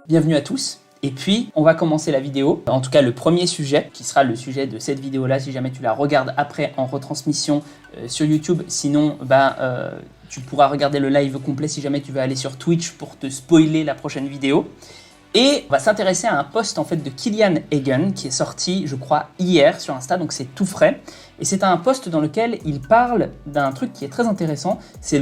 Bienvenue à tous. Et puis, on va commencer la vidéo. En tout cas, le premier sujet, qui sera le sujet de cette vidéo-là, si jamais tu la regardes après en retransmission sur YouTube. Sinon, tu pourras regarder le live complet si jamais tu veux aller sur Twitch pour te spoiler la prochaine vidéo. Et on va s'intéresser à un post en fait de Kilian Hagen qui est sorti, je crois, hier sur Insta, donc c'est tout frais. Et c'est un post dans lequel il parle d'un truc qui est très intéressant, c'est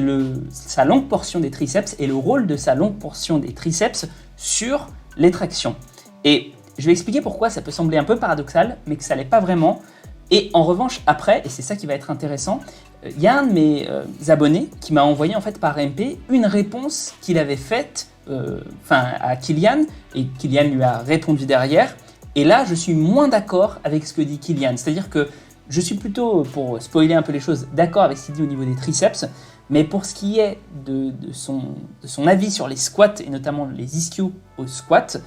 sa longue portion des triceps et le rôle de sa longue portion des triceps sur les tractions. Et je vais expliquer pourquoi ça peut sembler un peu paradoxal, mais que ça l'est pas vraiment. Et en revanche, après, et c'est ça qui va être intéressant, il y a un de mes abonnés qui m'a envoyé en fait par MP une réponse qu'il avait faite à Kilian, et Kilian lui a répondu derrière. Et là, je suis moins d'accord avec ce que dit Kilian. C'est-à-dire que je suis plutôt, pour spoiler un peu les choses, d'accord avec ce qu'il dit au niveau des triceps, mais pour ce qui est de son avis sur les squats, et notamment les ischios au squat,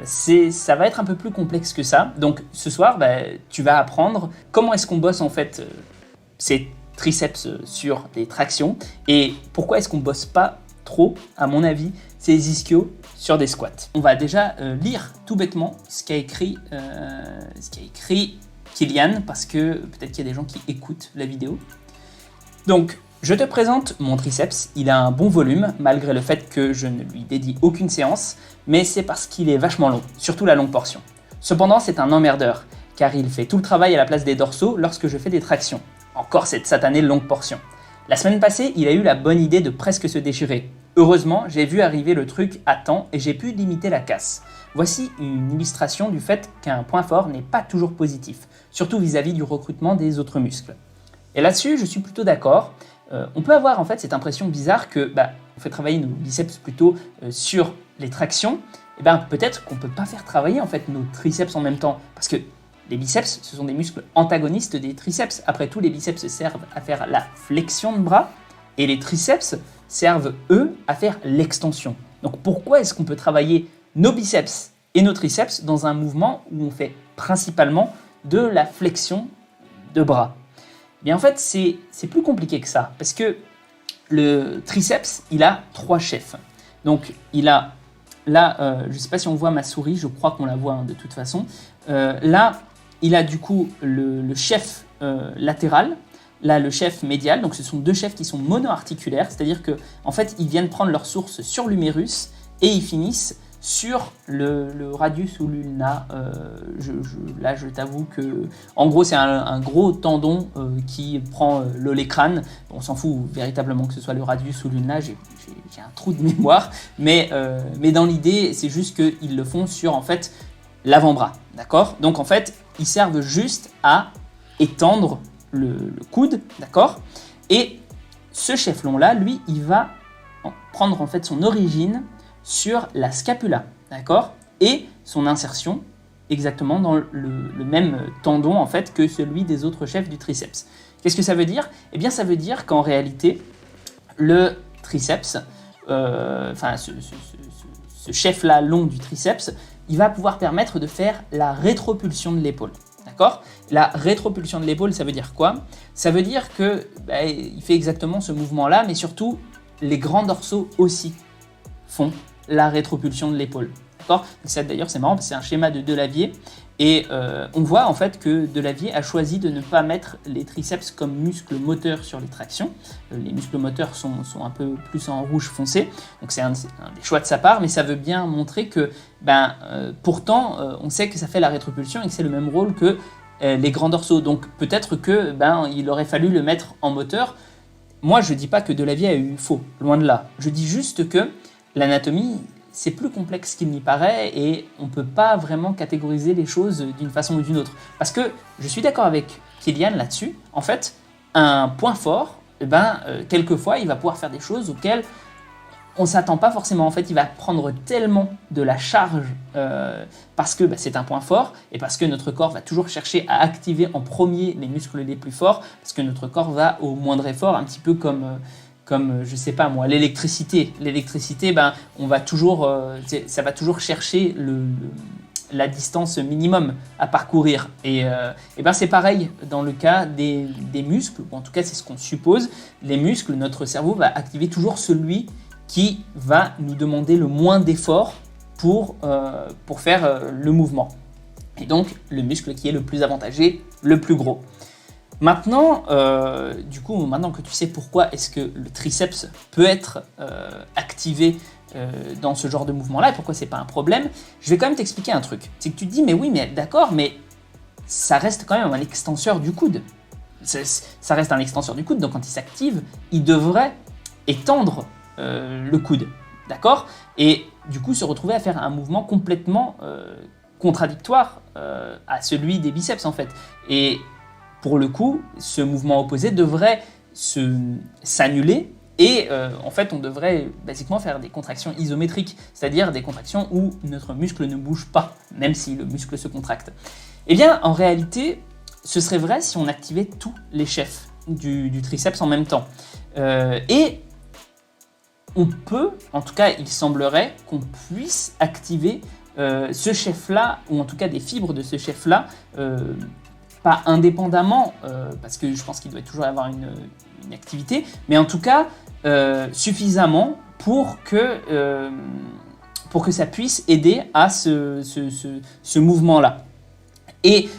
ça va être un peu plus complexe que ça. Donc ce soir, tu vas apprendre comment est-ce qu'on bosse en fait ces triceps sur des tractions, et pourquoi est-ce qu'on bosse pas trop, à mon avis, ces ischios sur des squats. On va déjà lire tout bêtement ce qu'a écrit Kilian, parce que peut-être qu'il y a des gens qui écoutent la vidéo. Donc, je te présente mon triceps. Il a un bon volume, malgré le fait que je ne lui dédie aucune séance, mais c'est parce qu'il est vachement long, surtout la longue portion. Cependant, c'est un emmerdeur, car il fait tout le travail à la place des dorsaux lorsque je fais des tractions. Encore cette satanée longue portion. La semaine passée, il a eu la bonne idée de presque se déchirer. Heureusement, j'ai vu arriver le truc à temps et j'ai pu limiter la casse. Voici une illustration du fait qu'un point fort n'est pas toujours positif, surtout vis-à-vis du recrutement des autres muscles. Et là-dessus, je suis plutôt d'accord. On peut avoir en fait cette impression bizarre que on fait travailler nos biceps plutôt sur les tractions. Et peut-être qu'on ne peut pas faire travailler en fait nos triceps en même temps, parce que les biceps, ce sont des muscles antagonistes des triceps. Après tout, les biceps servent à faire la flexion de bras et les triceps servent, eux, à faire l'extension. Donc pourquoi est-ce qu'on peut travailler nos biceps et nos triceps dans un mouvement où on fait principalement de la flexion de bras? Bien en fait, c'est plus compliqué que ça, parce que le triceps, il a 3 chefs. Donc il a, là, je ne sais pas si on voit ma souris, je crois qu'on la voit de toute façon. Là, il a du coup le chef latéral, là le chef médial, donc ce sont 2 chefs qui sont monoarticulaires, c'est-à-dire que en fait ils viennent prendre leur source sur l'humérus et ils finissent sur le radius ou l'ulna. Là je t'avoue que en gros c'est un gros tendon qui prend l'olécrâne. On s'en fout véritablement que ce soit le radius ou l'ulna, j'ai un trou de mémoire, mais dans l'idée c'est juste qu'ils le font sur en fait l'avant-bras, d'accord? Donc en fait, ils servent juste à étendre le coude, d'accord? Et ce chef-long-là, lui, il va prendre en fait son origine sur la scapula, d'accord? Et son insertion exactement dans le même tendon en fait que celui des autres chefs du triceps. Qu'est-ce que ça veut dire? Eh bien, ça veut dire qu'en réalité, le triceps, ce chef-là long du triceps, il va pouvoir permettre de faire la rétropulsion de l'épaule. D'accord? La rétropulsion de l'épaule, ça veut dire quoi? Ça veut dire que il fait exactement ce mouvement-là, mais surtout, les grands dorsaux aussi font la rétropulsion de l'épaule. D'accord? D'ailleurs, c'est marrant parce que c'est un schéma de Delavier. Et on voit en fait que Delavier a choisi de ne pas mettre les triceps comme muscles moteurs sur les tractions. Les muscles moteurs sont un peu plus en rouge foncé, donc c'est un des choix de sa part, mais ça veut bien montrer que pourtant on sait que ça fait la rétropulsion et que c'est le même rôle que les grands dorsaux. Donc peut-être que il aurait fallu le mettre en moteur. Moi je dis pas que Delavier a eu faux, loin de là. Je dis juste que l'anatomie, c'est plus complexe qu'il n'y paraît et on ne peut pas vraiment catégoriser les choses d'une façon ou d'une autre. Parce que je suis d'accord avec Kilian là-dessus. En fait, un point fort, quelquefois, il va pouvoir faire des choses auxquelles on ne s'attend pas forcément. En fait, il va prendre tellement de la charge parce que c'est un point fort et parce que notre corps va toujours chercher à activer en premier les muscles les plus forts, parce que notre corps va au moindre effort, un petit peu comme je sais pas moi, l'électricité. L'électricité, on va toujours, ça va toujours chercher la distance minimum à parcourir. Et c'est pareil dans le cas des muscles, ou en tout cas c'est ce qu'on suppose. Les muscles, notre cerveau va activer toujours celui qui va nous demander le moins d'efforts pour faire le mouvement. Et donc, le muscle qui est le plus avantagé, le plus gros. Maintenant, maintenant que tu sais pourquoi est-ce que le triceps peut être activé dans ce genre de mouvement-là et pourquoi c'est pas un problème, je vais quand même t'expliquer un truc. C'est que tu te dis, mais oui, mais d'accord, mais ça reste quand même un extenseur du coude. Ça reste un extenseur du coude, donc quand il s'active, il devrait étendre le coude, d'accord? Et du coup, se retrouver à faire un mouvement complètement contradictoire à celui des biceps, en fait. Et pour le coup, ce mouvement opposé devrait s'annuler et en fait, on devrait basiquement faire des contractions isométriques, c'est-à-dire des contractions où notre muscle ne bouge pas, même si le muscle se contracte. Eh bien, en réalité, ce serait vrai si on activait tous les chefs du triceps en même temps. Et on peut, en tout cas, il semblerait qu'on puisse activer ce chef-là, ou en tout cas des fibres de ce chef-là, pas indépendamment, parce que je pense qu'il doit toujours y avoir une activité, mais en tout cas suffisamment pour que ça puisse aider à ce mouvement-là. Et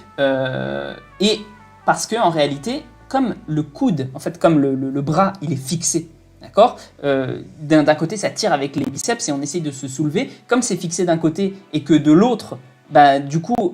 parce que en réalité, comme le coude, en fait, comme le bras, il est fixé, d'accord, d'un côté, ça tire avec les biceps et on essaye de se soulever. Comme c'est fixé d'un côté et que de l'autre, du coup,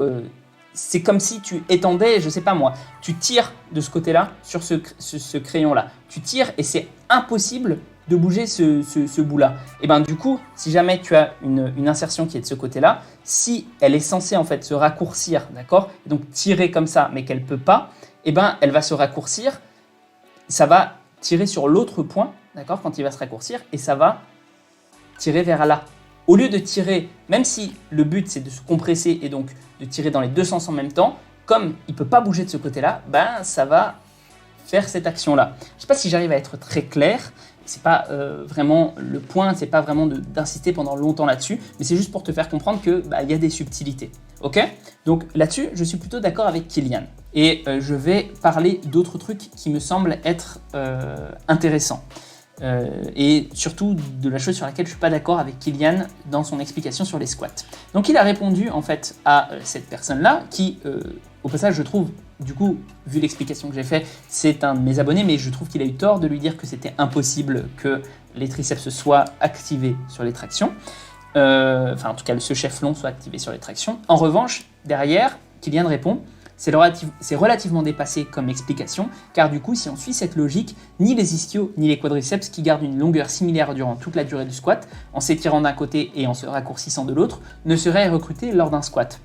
c'est comme si tu étendais, je sais pas moi, tu tires de ce côté-là sur ce crayon-là. Tu tires et c'est impossible de bouger ce bout-là. Et du coup, si jamais tu as une insertion qui est de ce côté-là, si elle est censée en fait se raccourcir, d'accord, et donc tirer comme ça, mais qu'elle peut pas, elle va se raccourcir. Ça va tirer sur l'autre point, d'accord, quand il va se raccourcir, et ça va tirer vers là. Au lieu de tirer, même si le but c'est de se compresser et donc de tirer dans les deux sens en même temps, comme il ne peut pas bouger de ce côté-là, ça va faire cette action-là. Je ne sais pas si j'arrive à être très clair, c'est pas vraiment le point, c'est pas vraiment d'insister pendant longtemps là-dessus, mais c'est juste pour te faire comprendre que y a des subtilités. Ok ? Donc là-dessus, je suis plutôt d'accord avec Kylian. Et je vais parler d'autres trucs qui me semblent être intéressants. Et surtout de la chose sur laquelle je ne suis pas d'accord avec Kylian dans son explication sur les squats. Donc il a répondu en fait à cette personne-là qui, au passage je trouve, du coup, vu l'explication que j'ai faite, c'est un de mes abonnés, mais je trouve qu'il a eu tort de lui dire que c'était impossible que les triceps soient activés sur les tractions. En tout cas, ce chef long soit activé sur les tractions. En revanche, derrière, Kylian répond: c'est relativement dépassé comme explication, car du coup, si on suit cette logique, ni les ischios ni les quadriceps qui gardent une longueur similaire durant toute la durée du squat, en s'étirant d'un côté et en se raccourcissant de l'autre, ne seraient recrutés lors d'un squat.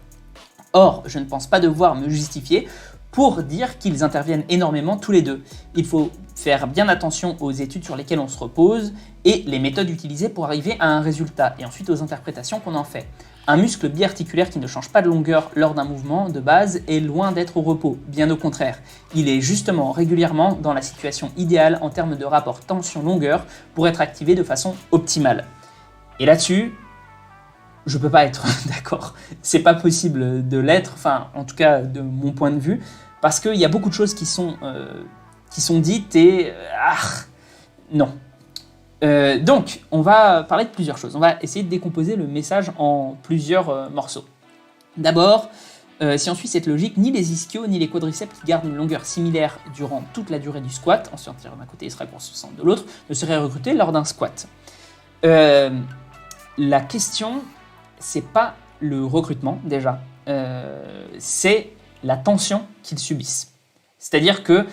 Or, je ne pense pas devoir me justifier pour dire qu'ils interviennent énormément tous les deux. Il faut faire bien attention aux études sur lesquelles on se repose et les méthodes utilisées pour arriver à un résultat, et ensuite aux interprétations qu'on en fait. Un muscle biarticulaire qui ne change pas de longueur lors d'un mouvement de base est loin d'être au repos, bien au contraire. Il est justement régulièrement dans la situation idéale en termes de rapport tension-longueur pour être activé de façon optimale. Et là-dessus, je peux pas être d'accord. C'est pas possible de l'être, enfin en tout cas de mon point de vue, parce qu'il y a beaucoup de choses qui sont dites et non. Donc, on va parler de plusieurs choses. On va essayer de décomposer le message en plusieurs morceaux. D'abord, si on suit cette logique, ni les ischios ni les quadriceps qui gardent une longueur similaire durant toute la durée du squat, en se tirant d'un côté et se raccourcissant de l'autre, ne seraient recrutés lors d'un squat. La question, c'est pas le recrutement déjà, c'est la tension qu'ils subissent. C'est-à-dire que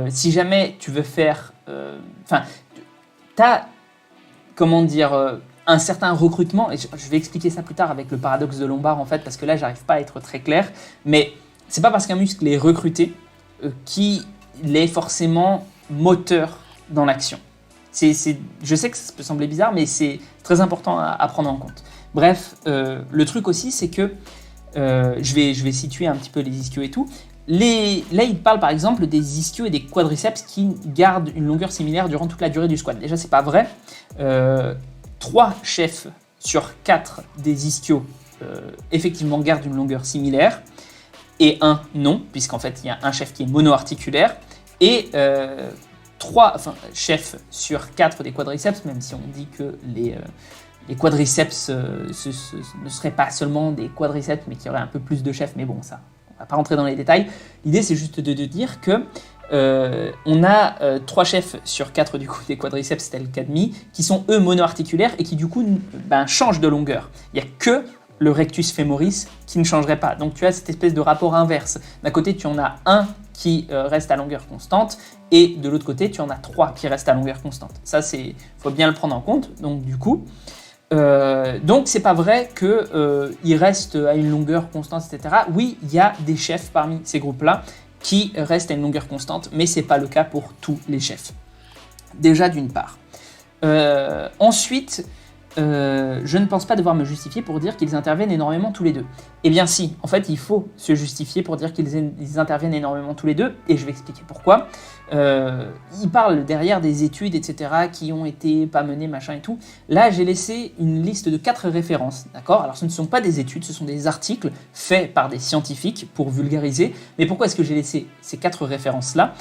si jamais tu veux faire... tu as, un certain recrutement, et je vais expliquer ça plus tard avec le paradoxe de Lombard en fait, parce que là j'arrive pas à être très clair, mais c'est pas parce qu'un muscle est recruté qu'il est forcément moteur dans l'action. Je sais que ça peut sembler bizarre, mais c'est très important à prendre en compte. Bref, le truc aussi c'est que, je vais situer un petit peu les ischios et tout. Là, il parle par exemple des ischios et des quadriceps qui gardent une longueur similaire durant toute la durée du squat. Déjà, c'est pas vrai. 3 chefs sur 4 des ischios effectivement gardent une longueur similaire et un non, puisqu'en fait, il y a un chef qui est monoarticulaire et 3 chefs sur 4 des quadriceps, même si on dit que les quadriceps ne seraient pas seulement des quadriceps, mais qu'il y aurait un peu plus de chefs. Mais bon, ça, on va pas rentrer dans les détails. L'idée, c'est juste de dire que on a 3 chefs sur 4 du coup des quadriceps tel qu'admis qui sont eux monoarticulaires et qui du coup changent de longueur. Il n'y a que le rectus femoris qui ne changerait pas. Donc tu as cette espèce de rapport inverse. D'un côté, tu en as un qui reste à longueur constante et de l'autre côté, tu en as 3 qui restent à longueur constante. Ça, faut bien le prendre en compte. Donc du coup, c'est pas vrai qu'il reste à une longueur constante, etc. Oui, il y a des chefs parmi ces groupes-là qui restent à une longueur constante, mais c'est pas le cas pour tous les chefs. Déjà d'une part. Ensuite, je ne pense pas devoir me justifier pour dire qu'ils interviennent énormément tous les deux. Eh bien si, en fait il faut se justifier pour dire qu'ils interviennent énormément tous les deux, et je vais expliquer pourquoi. Il parle derrière des études, etc., qui ont été pas menées, machin et tout. Là, j'ai laissé une liste de 4 références, d'accord ? Alors ce ne sont pas des études, ce sont des articles faits par des scientifiques pour vulgariser. Mais pourquoi est-ce que j'ai laissé ces 4 références-là ?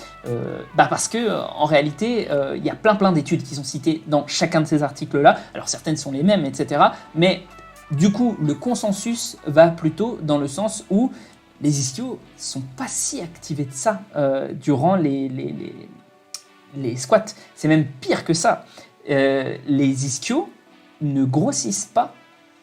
Parce que en réalité, il y a plein d'études qui sont citées dans chacun de ces articles-là. Alors certaines sont les mêmes, etc. Mais du coup, le consensus va plutôt dans le sens où les ischios ne sont pas si activés de ça durant les squats. C'est même pire que ça. Les ischios ne grossissent pas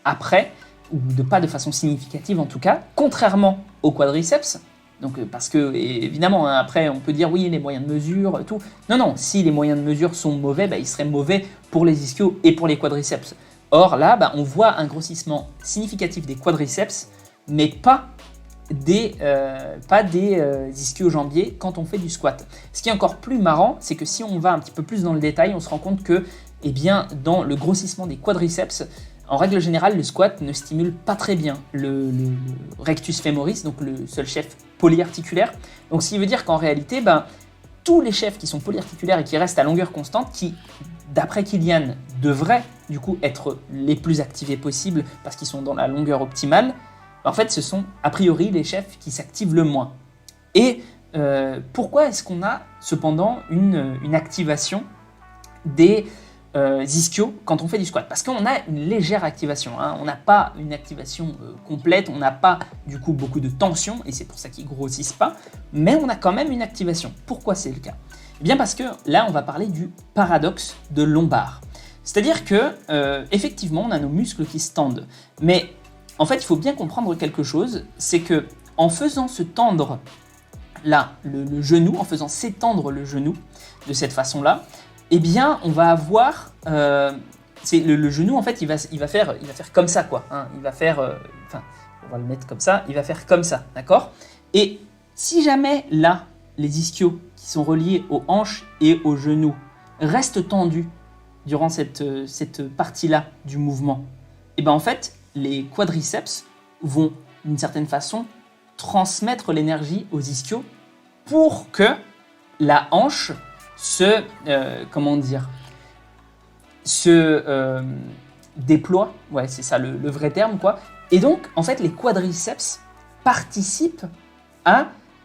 après, ou pas de façon significative en tout cas, contrairement aux quadriceps. Donc, parce que, évidemment, hein, après, on peut dire oui, les moyens de mesure, tout. Non, si les moyens de mesure sont mauvais, ils seraient mauvais pour les ischios et pour les quadriceps. Or, là, on voit un grossissement significatif des quadriceps, mais pas des ischio-jambiers quand on fait du squat. Ce qui est encore plus marrant, c'est que si on va un petit peu plus dans le détail, on se rend compte que, dans le grossissement des quadriceps, en règle générale, le squat ne stimule pas très bien le rectus femoris, donc le seul chef polyarticulaire. Donc, ce qui veut dire qu'en réalité, tous les chefs qui sont polyarticulaires et qui restent à longueur constante, qui, d'après Kilian, devraient du coup être les plus activés possibles parce qu'ils sont dans la longueur optimale, en fait, ce sont a priori les chefs qui s'activent le moins. Et pourquoi est-ce qu'on a cependant une activation des ischios quand on fait du squat? Parce qu'on a une légère activation, hein. On n'a pas une activation complète, on n'a pas du coup beaucoup de tension, et c'est pour ça qu'ils ne grossissent pas, mais on a quand même une activation. Pourquoi c'est le cas? Eh bien parce que là, on va parler du paradoxe de Lombard. C'est-à-dire que, effectivement, on a nos muscles qui se tendent, mais en fait, il faut bien comprendre quelque chose, c'est que en faisant se tendre là, le genou, en faisant s'étendre le genou de cette façon-là, eh bien, on va avoir... le genou, en fait, il va faire comme ça, quoi. Hein, il va faire... on va le mettre comme ça, il va faire comme ça, d'accord? Et si jamais, là, les ischios qui sont reliés aux hanches et aux genoux restent tendus durant cette partie-là du mouvement, et bien, en fait, les quadriceps vont, d'une certaine façon, transmettre l'énergie aux ischios pour que la hanche se déploie, ouais, c'est ça le vrai terme, quoi. Et donc, en fait, les quadriceps participent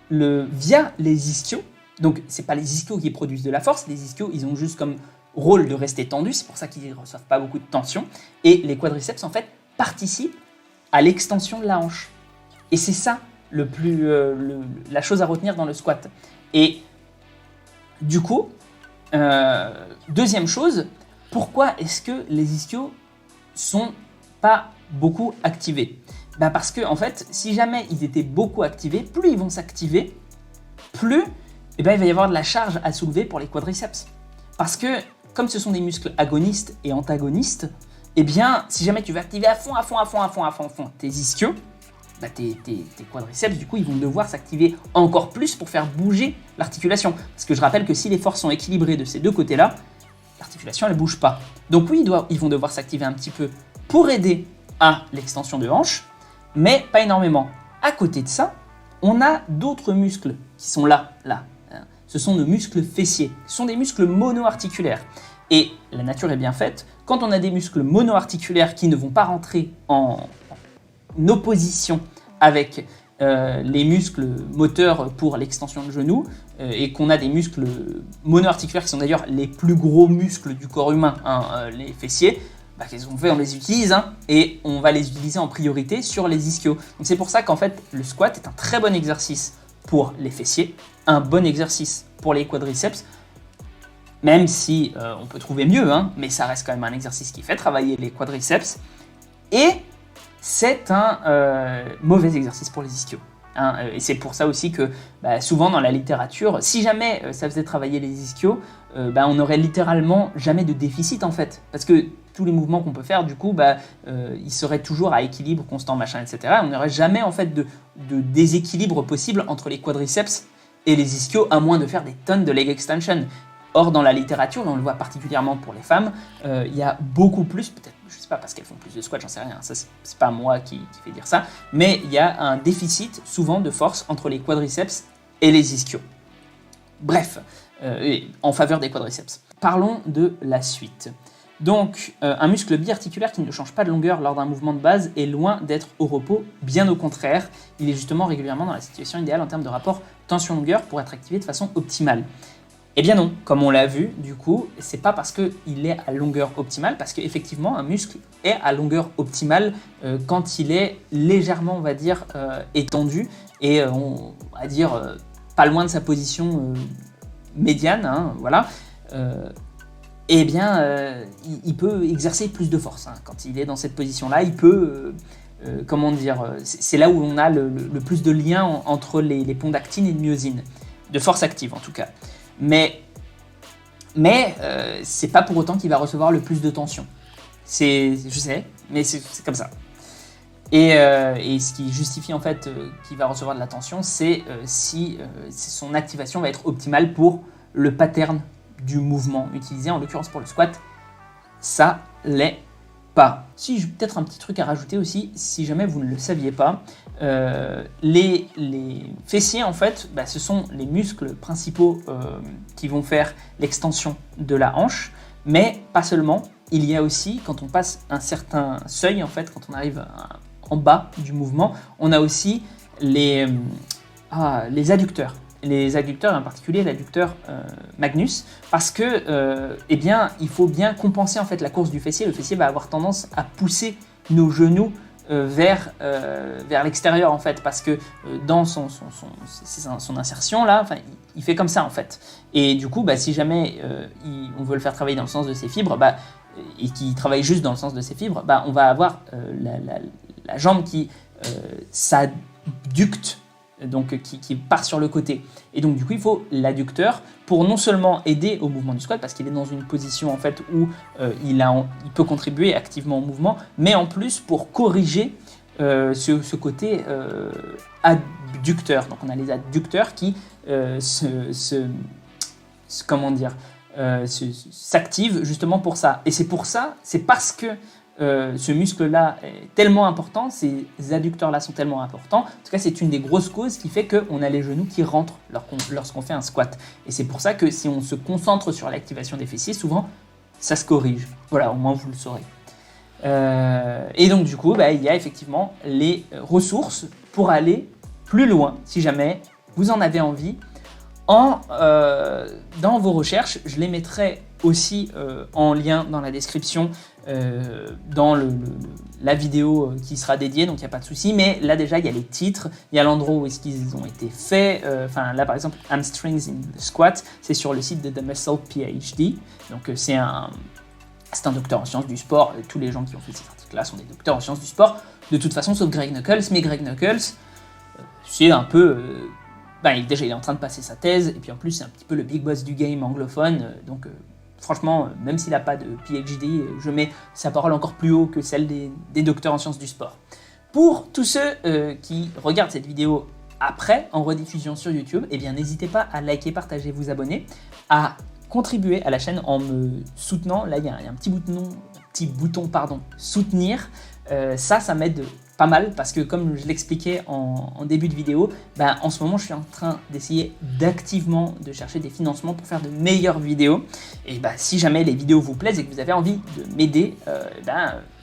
via les ischios. Donc, c'est pas les ischios qui produisent de la force, les ischios, ils ont juste comme rôle de rester tendus, c'est pour ça qu'ils ne reçoivent pas beaucoup de tension. Et les quadriceps, en fait, participent à l'extension de la hanche. Et c'est ça la chose à retenir dans le squat. Et du coup, deuxième chose, pourquoi est-ce que les ischios sont pas beaucoup activés? Parce que en fait, si jamais ils étaient beaucoup activés, plus ils vont s'activer, plus il va y avoir de la charge à soulever pour les quadriceps. Parce que comme ce sont des muscles agonistes et antagonistes, eh bien, si jamais tu veux activer à fond tes ischios, tes quadriceps, du coup, ils vont devoir s'activer encore plus pour faire bouger l'articulation. Parce que je rappelle que si les forces sont équilibrées de ces deux côtés-là, l'articulation, elle ne bouge pas. Donc oui, ils vont devoir s'activer un petit peu pour aider à l'extension de hanche, mais pas énormément. À côté de ça, on a d'autres muscles qui sont là. Ce sont nos muscles fessiers. Ce sont des muscles monoarticulaires. Et la nature est bien faite. Quand on a des muscles monoarticulaires qui ne vont pas rentrer en opposition avec les muscles moteurs pour l'extension de genou, et qu'on a des muscles monoarticulaires qui sont d'ailleurs les plus gros muscles du corps humain, les fessiers, qu'est-ce qu'on fait? On les utilise, hein, et on va les utiliser en priorité sur les ischios. Donc c'est pour ça qu'en fait, le squat est un très bon exercice pour les fessiers, un bon exercice pour les quadriceps, même si on peut trouver mieux, hein, mais ça reste quand même un exercice qui fait travailler les quadriceps, et c'est un mauvais exercice pour les ischios. Hein, et c'est pour ça aussi que souvent dans la littérature, si jamais ça faisait travailler les ischios, on n'aurait littéralement jamais de déficit en fait. Parce que tous les mouvements qu'on peut faire, du coup, ils seraient toujours à équilibre constant, machin, etc. On n'aurait jamais en fait de déséquilibre possible entre les quadriceps et les ischios, à moins de faire des tonnes de leg extension. Or, dans la littérature, et on le voit particulièrement pour les femmes, il y a beaucoup plus, peut-être, je sais pas, parce qu'elles font plus de squat, j'en sais rien, ça c'est pas moi qui fait dire ça, mais il y a un déficit souvent de force entre les quadriceps et les ischios. Bref, en faveur des quadriceps. Parlons de la suite. Donc, un muscle biarticulaire qui ne change pas de longueur lors d'un mouvement de base est loin d'être au repos, bien au contraire, il est justement régulièrement dans la situation idéale en termes de rapport tension-longueur pour être activé de façon optimale. Eh bien non, comme on l'a vu, du coup, c'est pas parce qu'il est à longueur optimale, parce qu'effectivement, un muscle est à longueur optimale quand il est légèrement, on va dire, étendu, et on va dire pas loin de sa position médiane, hein, voilà. Eh bien, il peut exercer plus de force. Hein. Quand il est dans cette position-là, il peut... comment dire, c'est là où on a le plus de lien entre les ponts d'actine et de myosine, de force active en tout cas. Mais c'est pas pour autant qu'il va recevoir le plus de tension. Je sais, mais c'est comme ça. Et ce qui justifie en fait qu'il va recevoir de la tension, c'est si son activation va être optimale pour le pattern du mouvement utilisé, en l'occurrence pour le squat, ça l'est pas. Si j'ai peut-être un petit truc à rajouter aussi, si jamais vous ne le saviez pas, les fessiers en fait, ce sont les muscles principaux qui vont faire l'extension de la hanche, mais pas seulement. Il y a aussi, quand on passe un certain seuil en fait, quand on arrive en bas du mouvement, on a aussi les adducteurs. Les adducteurs, en particulier l'adducteur Magnus, parce que il faut bien compenser en fait la course du fessier. Le fessier va avoir tendance à pousser nos genoux vers l'extérieur en fait, parce que dans son insertion là, il fait comme ça en fait. Et du coup, si jamais on veut le faire travailler dans le sens de ses fibres, et qu'il travaille juste dans le sens de ses fibres, on va avoir la jambe qui s'adducte, donc qui part sur le côté. Et donc du coup il faut l'adducteur pour non seulement aider au mouvement du squat, parce qu'il est dans une position en fait où il peut contribuer activement au mouvement, mais en plus pour corriger ce côté adducteur. Donc on a les adducteurs qui s'activent justement pour ça. Et c'est parce que ce muscle-là est tellement important, ces adducteurs-là sont tellement importants. En tout cas, c'est une des grosses causes qui fait qu'on a les genoux qui rentrent lorsqu'on fait un squat. Et c'est pour ça que si on se concentre sur l'activation des fessiers, souvent, ça se corrige. Voilà, au moins vous le saurez. Et donc, du coup, il y a effectivement les ressources pour aller plus loin, si jamais vous en avez envie. Dans vos recherches, je les mettrai aussi en lien dans la description, dans la vidéo qui sera dédiée, donc il n'y a pas de souci. Mais là déjà, il y a les titres, il y a l'endroit où est-ce qu'ils ont été faits. Là par exemple, Hamstrings in the Squat, c'est sur le site de The Muscle PhD. Donc c'est un docteur en sciences du sport. Tous les gens qui ont fait cet article-là sont des docteurs en sciences du sport, de toute façon, sauf Greg Nuckols. Mais Greg Nuckols, c'est un peu... déjà, il est en train de passer sa thèse, et puis en plus, c'est un petit peu le big boss du game anglophone, donc franchement, même s'il n'a pas de PhD, je mets sa parole encore plus haut que celle des docteurs en sciences du sport. Pour tous ceux qui regardent cette vidéo après, en rediffusion sur YouTube, n'hésitez pas à liker, partager, vous abonner, à contribuer à la chaîne en me soutenant. Là, il y a un petit bouton, soutenir. Ça m'aide pas mal, parce que comme je l'expliquais en début de vidéo, en ce moment je suis en train d'essayer d'activement de chercher des financements pour faire de meilleures vidéos. Et si jamais les vidéos vous plaisent et que vous avez envie de m'aider,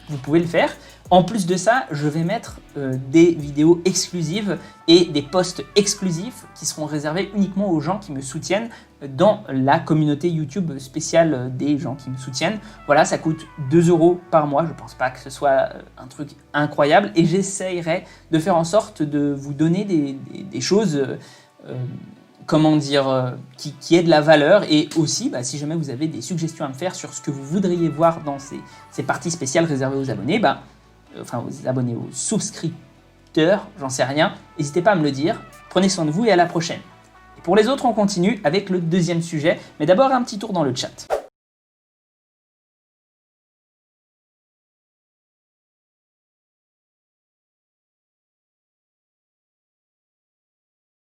vous pouvez le faire. En plus de ça, je vais mettre des vidéos exclusives et des posts exclusifs qui seront réservés uniquement aux gens qui me soutiennent dans la communauté YouTube spéciale des gens qui me soutiennent. Voilà, ça coûte 2 € par mois. Je ne pense pas que ce soit un truc incroyable et j'essayerai de faire en sorte de vous donner des choses comment dire, qui aient de la valeur et aussi, si jamais vous avez des suggestions à me faire sur ce que vous voudriez voir dans ces parties spéciales réservées aux abonnés, enfin aux abonnés, aux souscripteurs, j'en sais rien, n'hésitez pas à me le dire. Prenez soin de vous et à la prochaine. Et pour les autres, on continue avec le deuxième sujet, mais d'abord un petit tour dans le chat.